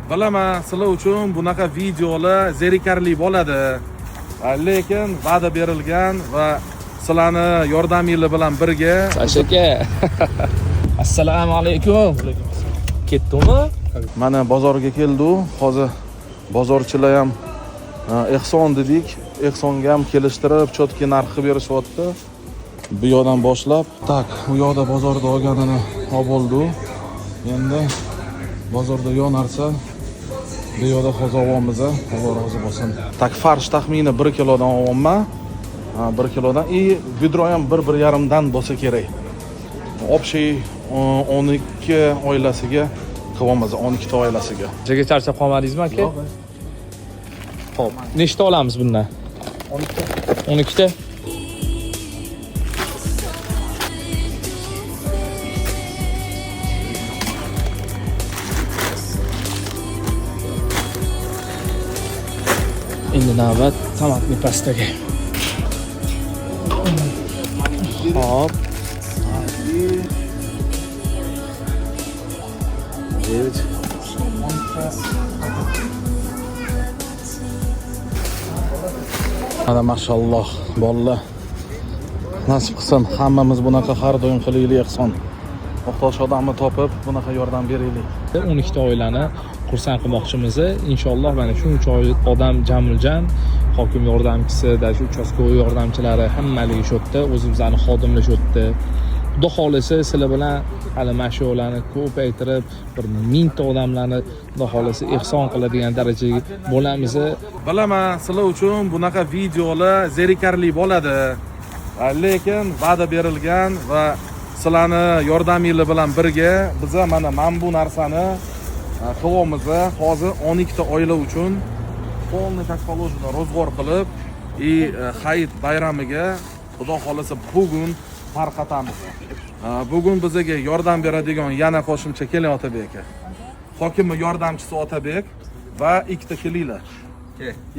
Bilaman, sizlar uchun bunaqa videolar zerikarli bo'ladi. Lekin va'da berilgan va sizlarni yordamingiz bilan birga Aka. Assalomu alaykum. Ketdimi? mana bozorga keldi. Hozir bozorchilar ham ehson dedik. Ehsonga ham kelishtirib, chotki narxi berishyapti. Bu yoqdan boshlab, tak, bu yoqda bozorda olganini olib oldi. Endi bozorda yo'q narsa bu yoqda hozir olamiz, Xudo rozi bo'lsin. Tak, farsh taxmini 1 kilodan olganman. 1 kilodan vidro ham 1-1,5 dan bo'lsa kerak. Общий 12 oilasiga qilamiz, 12 ta oilasiga. Nega charchab qolmadingizmi aka? Yo'q. Xo'p, nechta olamiz bundan? 12 ta. Endi navbat tomatli pastaga. Hop. Mana mashalloh bolalar. Nasib qilsin hammamiz bunaqa har doim qilaylik ehson. Muhtoj odamni topib bunaqa yordam beraylik. 12 ta oilani xursand qilmoqchimiz. Inshaalloh mana shuncha odam jamiljan, hokim yordamchisi, shu uchastkoviy yordamchilari hammalik shu yerda, o'zimizning xodimlar shu yerda. Xudo xolisa sizlar bilan hali masholarni ko'paytirib, bir 1000 ta odamlarni xudo xolisa ehson qiladigan darajaga bo'lamiz. Bilaman, sizlar uchun bunaqa videolar zerikarli bo'ladi. Lekin va'da berilgan va sizlarni yordamingiz bilan birga biz mana bu narsani qilyapmiz. Hozir 12 ta oila uchun полный так положено rozg'or qilib, hayit bayramiga xudo xolisa bugun tarqatamiz. Bugun bizga yordam beradigan yana qo'shimcha keling Otabek aka. Hokimning yordamchisi Otabek va ikkita kelinglar.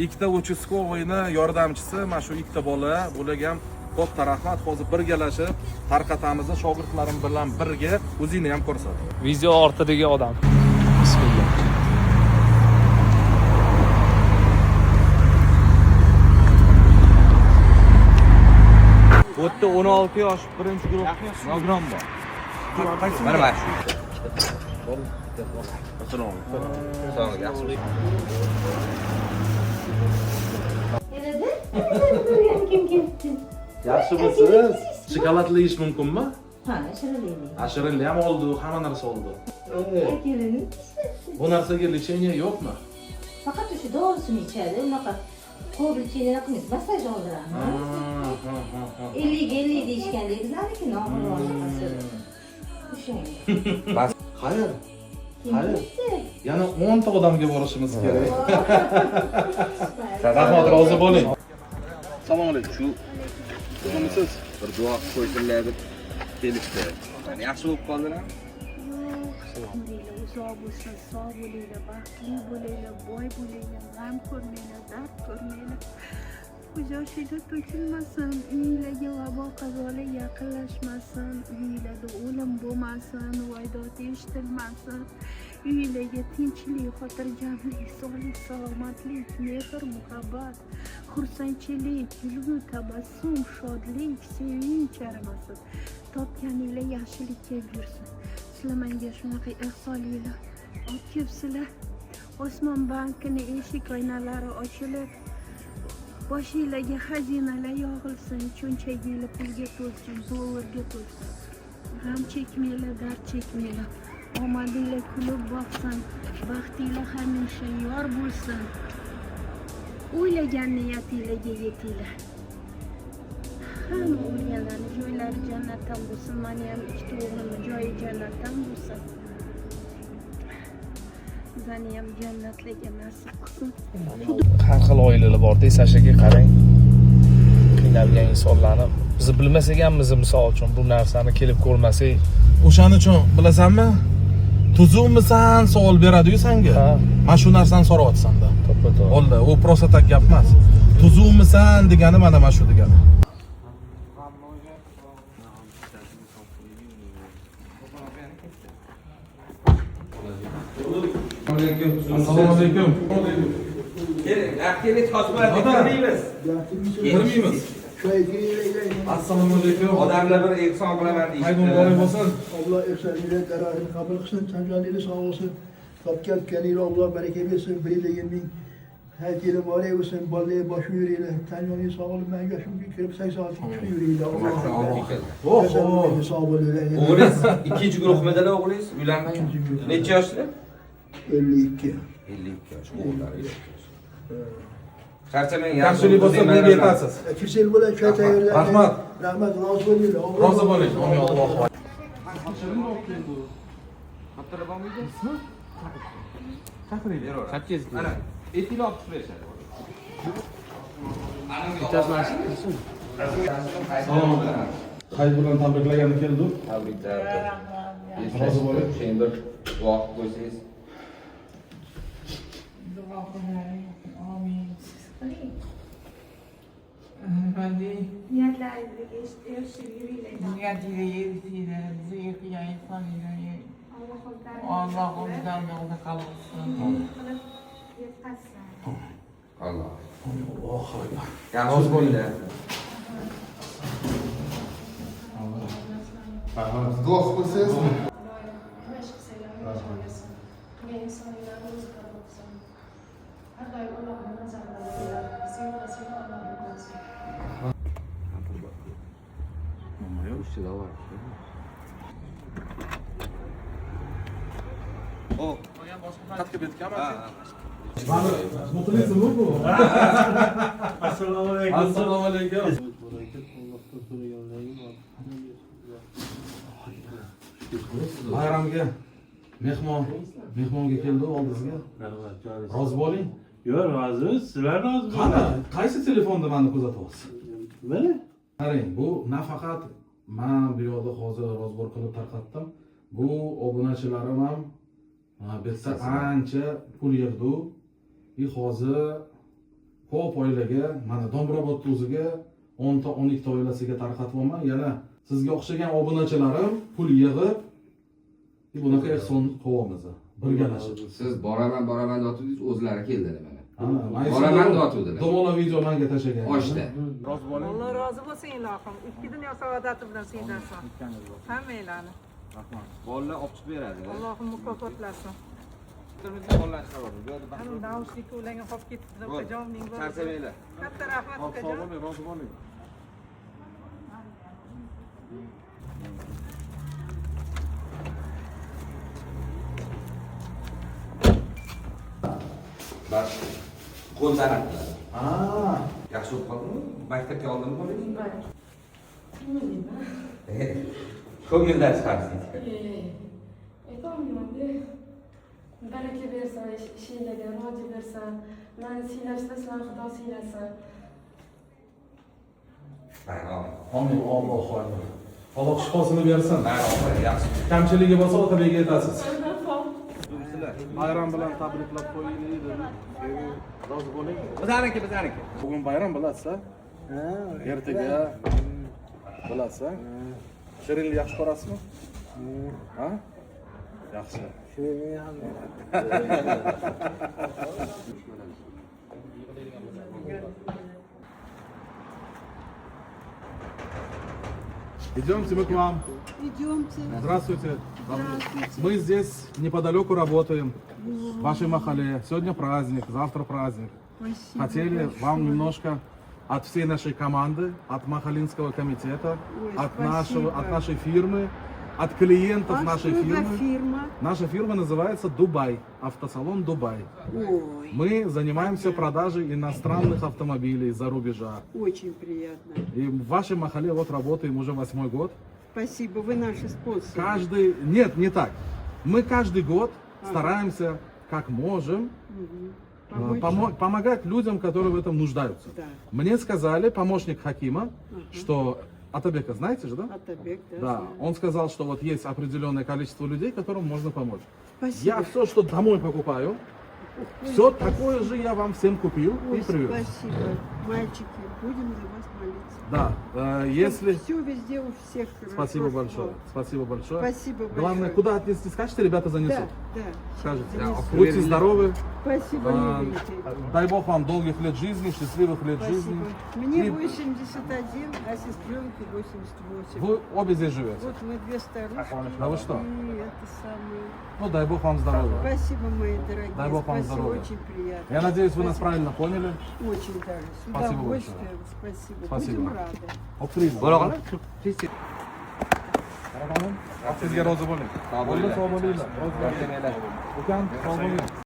Ikkita uchastkovoyni yordamchisi, mana shu ikkita bola, bularga ham katta rahmat. Hozir birgalashib tarqatamiz. Shogirdlarim bilan birga o'zingni ham ko'rsat. Video ortidagi odam. Bismillah. O'tda 16 yosh birinchi guruh nogiron bor. Mana mana shu. Assalomu alaykum. Yaxshimisiz? Shokoladli ish mumkinmi? Ha, shirinlik. Shirinli ham oldi, hamma narsa oldi. Bu narsaga lecheniya yo'qmi? Faqat o'sha dorisini ichadi, unaqa ko'p lecheniya qilmaymiz, massaj oldiramiz. 50 deyishganda bizlarniki nogironligi. O'shanga. Xayr. Yana 10 ta odamga borishimiz kerak. Rahmat, rozi bo'ling. Assalomu alaykum. Shu kimisiz? Bir duo qo'ysinlar deb kelibdi. Mana yaxshi bo'lib qoldilar. Uzoq bo'lsin, sog' bo'linglar, baxtli bo'linglar, boy bo'linglar, g'am ko'rmanglar, dard ko'rmanglar. Yoshinglar to'kilmasin, uyinglarga vabo qazolar yaqinlashmasin, uyinglarda o'lim bo'lmasin, voydod eshitilmasin. Uyinglarga tinchlik, xotirjamlik, sog'lik, salomatlik, mehr, muhabbat, xursandchilik, kulgu, tabassum, shodlik, sevinch chormasin. Topganinglar yaxshilikka yursin. Sizlar menga shunaqa ehsonliklar olib kelibsizlar. Osmon bankini eshik oynalari ochilib, boshinglarga xazinalar yog'ilsin, cho'nchaginglar pulga to'lsin, dollarga to'lsin. G'am chekmanglar, dard chekmanglar. Omadinglar kulib boqsin, baxtinglar hamisha yor bo'lsin. O'ylagan niyatinglarga yetinglar. Hamma o'lganlarning joylari jannatdan bo'lsin, meni ham ikkita o'g'limning joyi jannatdan bo'lsin. Bizani ham jannatlarga nasib qilsin. Har xil oilalar bor-da, Sashaga qarang. Qiynalgan insonlarni biz bilmasak ham, misol uchun bu narsani kelib ko'rmasak, O'shaning uchun bilasanmi? Tuzukmisan savol beradi-yu senga. Mana shu narsani so'rayapsan-da. To'ppa-to'g'ri. Bo'ldi, u prosta tak gap emas. Tuzukmisan degani mana shu degani. alaykum. Assalomu alaykum. Keling, keling, toshmalarga kirmaymiz. Kirmaymiz. Assalomu alaykum. Odamlar bir ehson qilaman Haydon deyishdi. boray bo'lsin. Allah efsanıyla kararını kabul kılsın, tanrılarıyla sağ olsun. Kapkal kendiyle Allah bereket versin, biriyle yemin. Her yere var olsun, ballıya başı yüreğiyle. Tanrılarıyla sağ olun, ben yaşım bir kırıp 86 kişi yüreğiyle. Allah'ım sağ olun. O'g'lingiz ikkinchi guruh medali o'g'lingiz uylanmagan. Necha yoshda? 52. 52 yosh. O'g'illari. Qancha men Kamchilik bo'lsa bunga yetasiz. Kimsel bulan köy tayyorlar. Rahmat. Rahmat, razı olun. Rozi bo'ling. Amin Allohu akbar. Xatirda bormidi? Chaqiring. Ana, etini olib chiqib berishadi. Salom. Hayit bilan tabriklaganni keldi. Tabriklar. Rozi bo'ling. Sen bir duo qilib qo'ysangiz. Niyatlaringizga erishib yuringlar. Allah Allah'ımızdan yolda kalırsın. qilib yetkazsin. Allah. Allohu akbar. Yaxshi bo'linglar. Duo kılsınız. O, Qatga betganmi? Muxlisimi bu? Assalamu alaikum. Assalomu alaykum. Bayramga mehmonga keldi oldingizga. Rozi bo'ling. Yo'q, rozi. Sizlar rozi Qani, bo'ling. qaysi telefonda meni kuzatyapsiz? Mana. Qarang, bu nafaqat men bu yerda hozir rozbor qilib tarqatdim. Bu obunachilarim ham bu yerda ancha pul yig'di. Hozir ko'p oilaga, mana Dombroboddagi o'ziga 10 ta 12 ta oilasiga tarqatyapman. Yana sizga o'xshagan obunachilarim pul yig'ib bunaqa ehson qilyapmiz. Birgalashib. siz boraman deyotdingiz, o'zlari keldilar mana. Boraman deyotdilar. Domona video menga tashlagan. Oshda. Allah razı olsun ilohim. İki dünya saadeti bilan siydasin. Hammalarni. Bolalar olib chiqib beradi. Allohim mukofotlasin. Bolalar chiqaradi. Bu yerda Ham naushnik ularga qolib ketibdi. Qajomning bor. charchamanglar. Katta rahmat ukajon. Rozi bo'ling. Bas. Qo'l san'atlari. Ah, Yaxshi o'qib qoldingmi? Maktabga oldinmi bolangiz? Ko'p yillar chiqarsiz. Aytolmayman-da. Baraka bersin, ishinglarga rozi bersin. Mani siylashda sizlar Xudo siylasin. Bayram. amin Allohu akbar. Alloh shifosini bersin. Bayram yaxshi. Kamchiligi bo'lsa otalarga aytasiz. Bayram bilan tabriklab qo'yaylik dedim. Rozi bo'ling. Bizaniki. Bugun bayram bilasiz-a? Ertaga bilasiz-a? Shirinlik yaxshi ko'rasizmi? Ha? Yaxshi. Идемте мы к вам. Идемте. Здравствуйте. Мы здесь неподалеку работаем. В вашей махале. Сегодня праздник, завтра праздник. Спасибо. Хотели вам немножко от всей нашей команды, от Махалинского комитета, Ой, от спасибо. нашей фирмы, от клиентов А нашей что за фирмы. фирма? Наша фирма называется Дубай, автосалон Дубай. Ой, Мы занимаемся продажей иностранных автомобилей за рубежа. очень приятно. И в вашей махале вот работаем уже 8-й год. Спасибо, вы наши спонсоры. Нет, не так. Мы каждый год стараемся, как можем, помогать людям, которые в этом нуждаются. Да. Мне сказали, помощник Хакима, что Атабека, знаете же, да? Атабек, да? Да, знаю. он сказал, что вот есть определенное количество людей, которым можно помочь. Спасибо. Я все, что домой покупаю, Все такое же я вам всем купил и привез. Спасибо, мальчики. Будем за вас молиться. Да, если... Все везде у всех хорошо. Спасибо большое. Спасибо большое. Спасибо большое. Главное, куда отнести, скажете, ребята занесут. Да. Скажите. Занесу. Будьте здоровы. Спасибо, миленький. Дай Бог вам долгих лет жизни, счастливых лет жизни. Спасибо. Мне И 81, а сестренке 88. вы обе здесь живете. Вот мы две старушки. Да вы что? И это самое. Ну, дай Бог вам здоровья. Спасибо, мои дорогие. Дай Бог вам Спасибо, здоровья. очень приятно. Я надеюсь, вы нас Спасибо. правильно поняли. Очень даже. С Спасибо удовольствием. Спасибо. Спасибо. Будем рады. Optimism. Sizga rozi bo'ling. Sog' bo'linglar. Ukam, sog' bo'ling.